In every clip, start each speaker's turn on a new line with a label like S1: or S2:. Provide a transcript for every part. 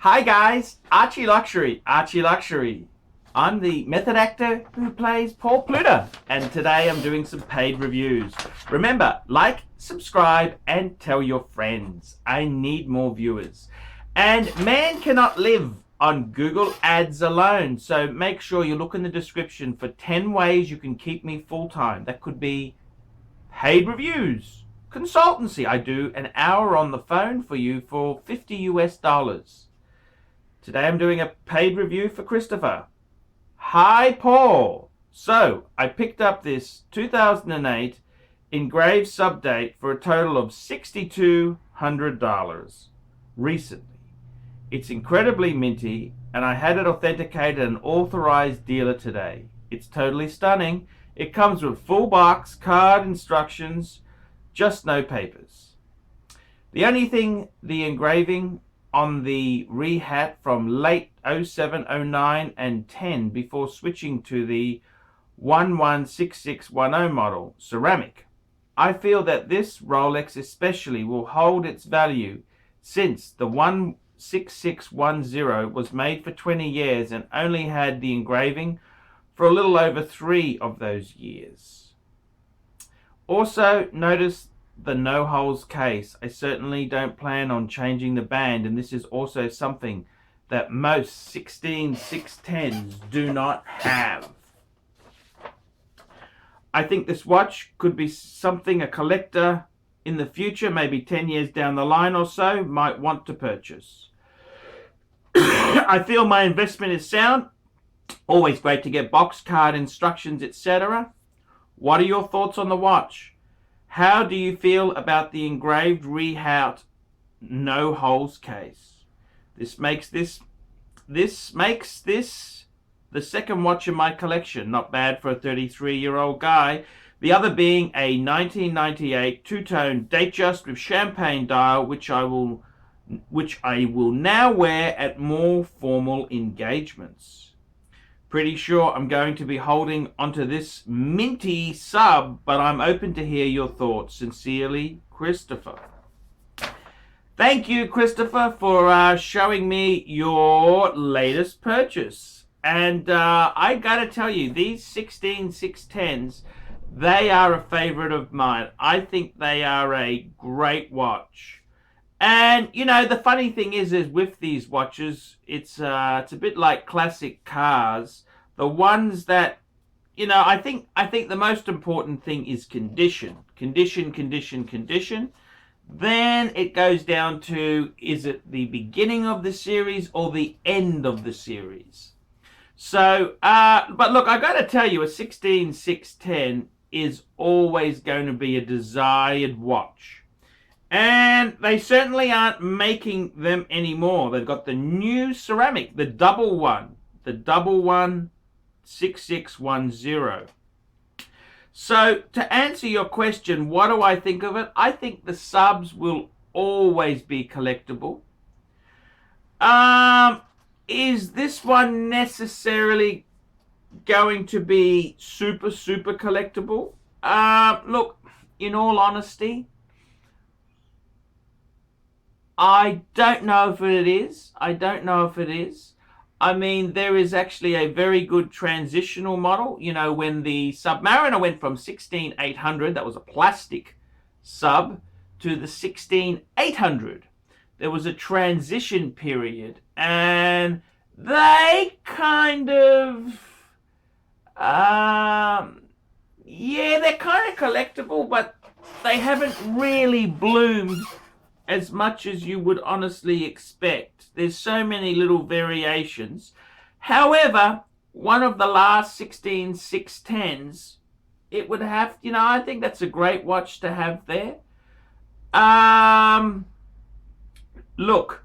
S1: Hi guys, Archie Luxury, Archie Luxury. I'm the method actor who plays Paul Pluta, and today I'm doing some paid reviews. Remember, like, subscribe, and tell your friends. I need more viewers. And man cannot live on Google Ads alone, so make sure you look in the description for 10 ways you can keep me full-time. That could be paid reviews, consultancy. I do an hour on the phone for you for $50 US. Today I'm doing a paid review for Christopher. Hi Paul! So, I picked up this 2008 engraved sub-date for a total of $6,200 recently. It's incredibly minty, and I had it authenticated at an authorized dealer today. It's totally stunning. It comes with full box, card, instructions, just no papers. The only thing, the engraving on the rehat from late 07, 09 and 10 before switching to the 116610 model, ceramic. I feel that this Rolex especially will hold its value since the 16610 was made for 20 years and only had the engraving for a little over 3 of those years. Also, notice the no holes case. I certainly don't plan on changing the band, and this is also something that most 16610s do not have. I think this watch could be something a collector in the future, maybe 10 years down the line or so, might want to purchase. I feel my investment is sound. Always great to get box card instructions, etc. What are your thoughts on the watch? How do you feel about the engraved rehout no holes case? This makes this the second watch in my collection. Not bad for a 33-year-old guy. The other being a 1998 two-tone Datejust with champagne dial, which I will now wear at more formal engagements. Pretty sure I'm going to be holding onto this minty sub, but I'm open to hear your thoughts. Sincerely, Christopher. Thank you, Christopher, for showing me your latest purchase. And I gotta tell you, these 16610s, they are a favorite of mine. I think they are a great watch. And, you know, the funny thing is with these watches, it's a bit like classic cars. The ones that, you know, I think the most important thing is condition. Condition. Then it goes down to, is it the beginning of the series or the end of the series? So, but look, I got to tell you, a 16610 is always going to be a desired watch. And they certainly aren't making them anymore. They've got the new ceramic, the double one 6610. So to answer your question, what do I think of it? I think the subs will always be collectible. Is this one necessarily going to be super collectible? Look, in all honesty, I don't know if it is. I mean, there is actually a very good transitional model. You know, when the Submariner went from 16800, that was a plastic sub, to the 16800. There was a transition period, and they kind of, yeah, they're kind of collectible, but they haven't really bloomed as much as you would honestly expect. There's so many little variations. However, one of the last 16610s, it would have, you know, I think that's a great watch to have there. Look,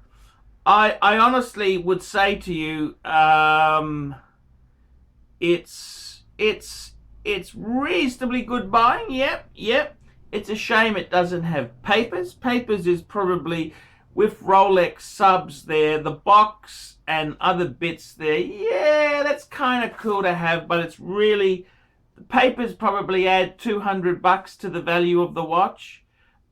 S1: I honestly would say to you, it's reasonably good buying. Yep. It's a shame it doesn't have papers. Papers is probably, with Rolex subs there, the box and other bits there, yeah, that's kind of cool to have, but it's really, the papers probably add $200 to the value of the watch.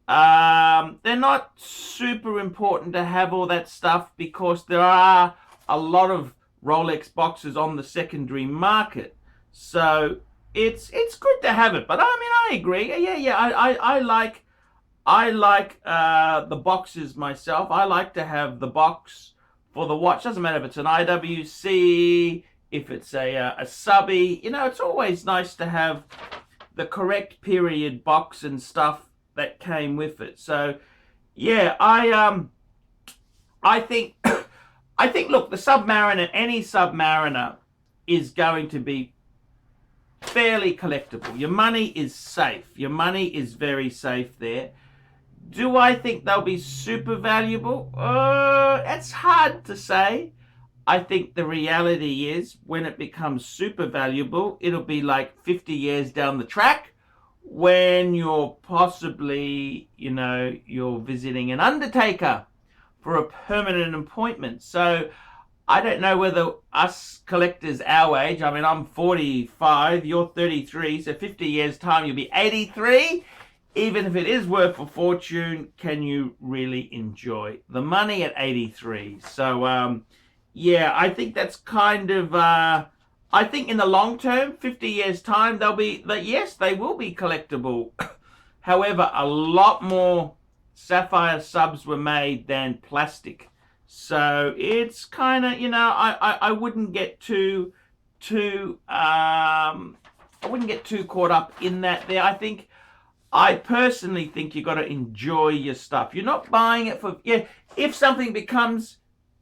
S1: They're not super important to have all that stuff because there are a lot of Rolex boxes on the secondary market. So it's good to have it. But I mean, I agree. Yeah. I like the boxes myself. I like to have the box for the watch. Doesn't matter if it's an IWC, if it's a subby. You know, it's always nice to have the correct period box and stuff that came with it. So yeah, I think I think look, the Submariner, any Submariner is going to be fairly collectible. Your money is safe. Your money is very safe there. Do I think they'll be super valuable? It's hard to say. I think the reality is when it becomes super valuable, it'll be like 50 years down the track when you're possibly, you know, you're visiting an undertaker for a permanent appointment. So I don't know whether us collectors our age, I mean, I'm 45, you're 33, so 50 years time you'll be 83. Even if it is worth a fortune, can you really enjoy the money at 83? So, yeah, I think that's kind of, I think in the long term, 50 years time, they'll be, yes, they will be collectible. However, a lot more sapphire subs were made than plastic. So it's kind of, you know, I wouldn't get too I wouldn't get too caught up in that there. I personally think you got to enjoy your stuff. You're not buying it for, yeah, if something becomes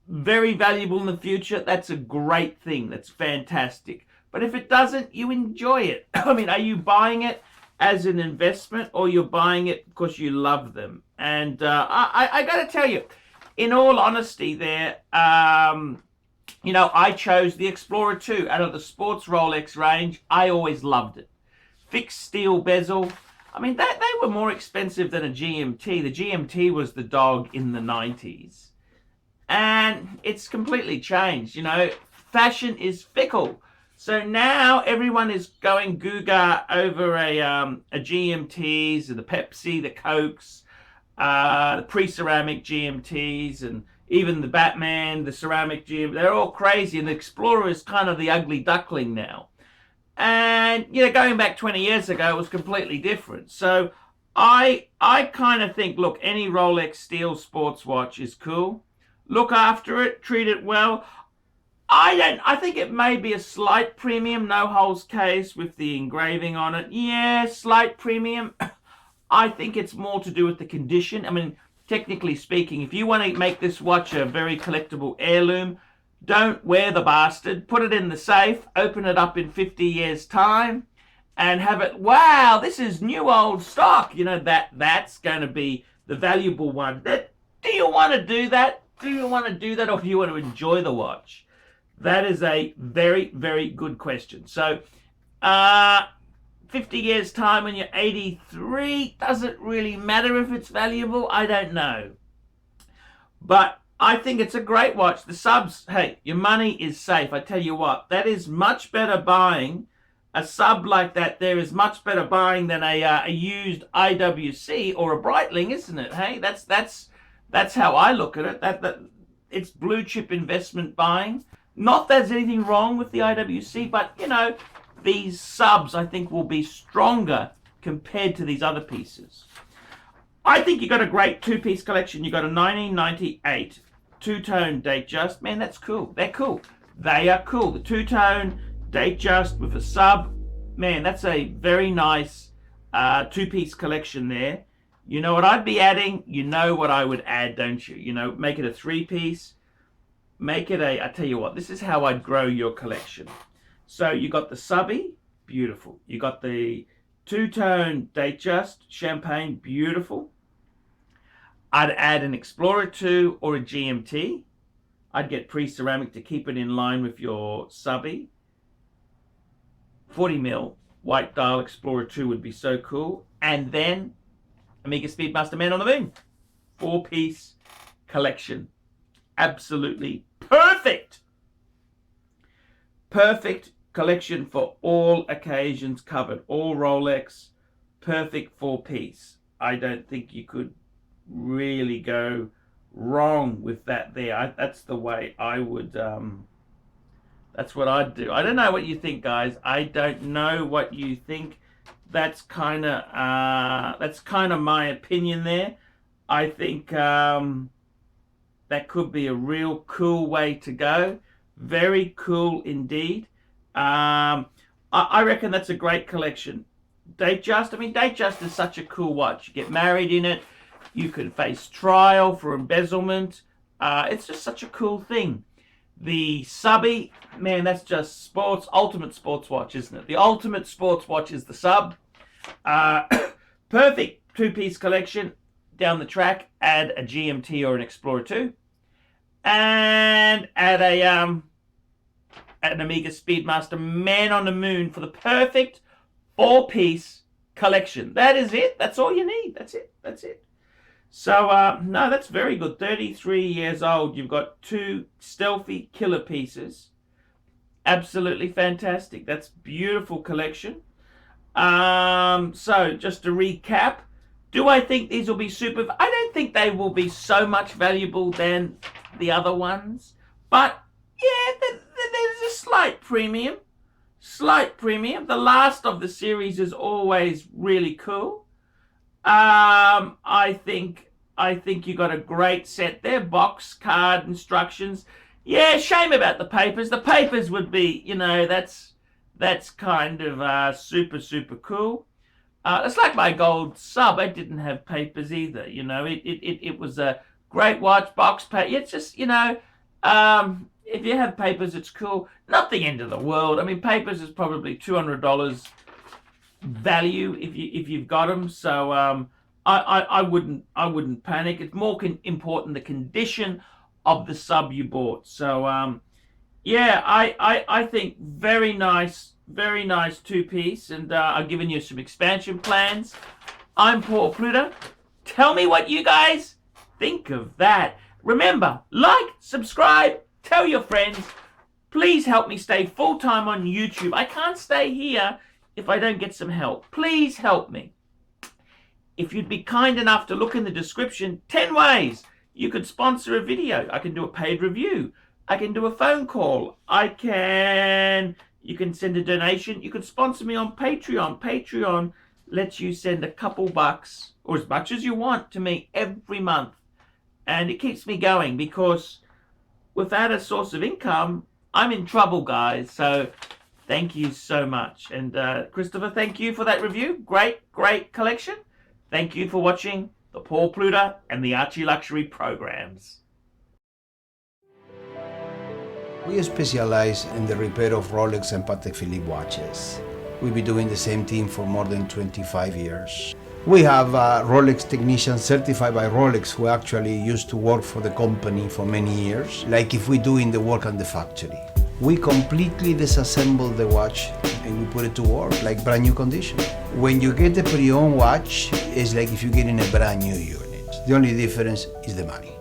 S1: very valuable in the future, that's a great thing. That's fantastic. But if it doesn't, you enjoy it. I mean, are you buying it as an investment or you're buying it because you love them? And I got to tell you, in all honesty there, you know, I chose the Explorer 2 out of the sports Rolex range. I always loved it. Fixed steel bezel. I mean, they were more expensive than a GMT. The GMT was the dog in the 90s. And it's completely changed. You know, fashion is fickle. So now everyone is going Guga over a GMTs, the Pepsi, the Cokes, the pre-ceramic GMTs, and even the Batman, the ceramic GM. They're all crazy. And the Explorer is kind of the ugly duckling now. And, you know, going back 20 years ago, it was completely different. So I kind of think, look, any Rolex steel sports watch is cool. Look after it, treat it well. I think it may be a slight premium, no holes case with the engraving on it. Yeah, slight premium. I think it's more to do with the condition. I mean, technically speaking, if you want to make this watch a very collectible heirloom, don't wear the bastard. Put it in the safe, open it up in 50 years' time, and have it, wow, this is new old stock. You know, that's going to be the valuable one. Do you want to do that? Do you want to do that, or do you want to enjoy the watch? That is a very, very good question. So, 50 years' time when you're 83, does it really matter if it's valuable? I don't know. But I think it's a great watch. The subs, hey, your money is safe. I tell you what, that is much better buying. A sub like that there is much better buying than a used IWC or a Breitling, isn't it? Hey, that's how I look at it. That it's blue chip investment buying. Not that there's anything wrong with the IWC, but you know, these subs I think will be stronger compared to these other pieces. I think you got a great two-piece collection. You got a 1998 two-tone Datejust. Man, that's cool. They're cool. They are cool. The two-tone Datejust with a sub. Man, that's a very nice two-piece collection there. You know what I'd be adding? You know what I would add, don't you? You know, make it a three-piece. Make it I tell you what, this is how I'd grow your collection. So you got the subby, beautiful. You got the two-tone Datejust, champagne, beautiful. I'd add an Explorer 2 or a GMT. I'd get pre-ceramic to keep it in line with your subby. 40mm white dial Explorer 2 would be so cool. And then Omega Speedmaster Man on the Moon. 4-piece collection. Absolutely perfect. Perfect collection for all occasions covered. All Rolex. Perfect 4-piece. I don't think you could really go wrong with that there. That's the way I would, that's what I'd do. I don't know what you think, guys. I don't know what you think. That's kind of my opinion there. I think that could be a real cool way to go. Very cool indeed. I reckon that's a great collection. Datejust, I mean, Datejust is such a cool watch. You get married in it. You can face trial for embezzlement. It's just such a cool thing. The Subby, man, that's just sports, ultimate sports watch, isn't it? The ultimate sports watch is the Sub. Perfect two-piece collection. Down the track, add a GMT or an Explorer 2. And add an Omega Speedmaster Man on the Moon for the perfect 4-piece collection. That is it. That's all you need. That's it. That's it. So, no, that's very good. 33 years old. You've got 2 stealthy killer pieces. Absolutely fantastic. That's beautiful collection. So, just to recap, do I think these will be super? I don't think they will be so much valuable than the other ones. But, yeah, there's a slight premium. Slight premium. The last of the series is always really cool. I think you got a great set there. Box, card, instructions. Yeah, shame about the papers. The papers would be, you know, that's kind of super, super cool. It's like my gold Sub. I didn't have papers either. You know, it was a great watch, box paper. It's just, you know, if you have papers, it's cool. Not the end of the world. I mean, papers is probably $200 value if you've got them. So I wouldn't panic. It's more important the condition of the Sub you bought. So yeah, I think very nice two-piece, and I've given you some expansion plans. I'm Paul Pluta. Tell me what you guys think of that. Remember, like, subscribe, tell your friends. Please help me stay full-time on YouTube. I can't stay here if I don't get some help. Please help me. If you'd be kind enough to look in the description, 10 ways you could sponsor a video. I can do a paid review. I can do a phone call. You can send a donation. You can sponsor me on Patreon. Patreon lets you send a couple bucks or as much as you want to me every month. And it keeps me going because without a source of income, I'm in trouble, guys. So thank you so much. And Christopher, thank you for that review. Great collection. Thank you for watching the Paul Pluta and the Archie Luxury programs.
S2: We specialize in the repair of Rolex and Patek Philippe watches. We've been doing the same thing for more than 25 years. We have Rolex technicians certified by Rolex who actually used to work for the company for many years, like if we're doing the work on the factory. We completely disassemble the watch and we put it to work like brand new condition. When you get the pre-owned watch, it's like if you're getting a brand new unit. The only difference is the money.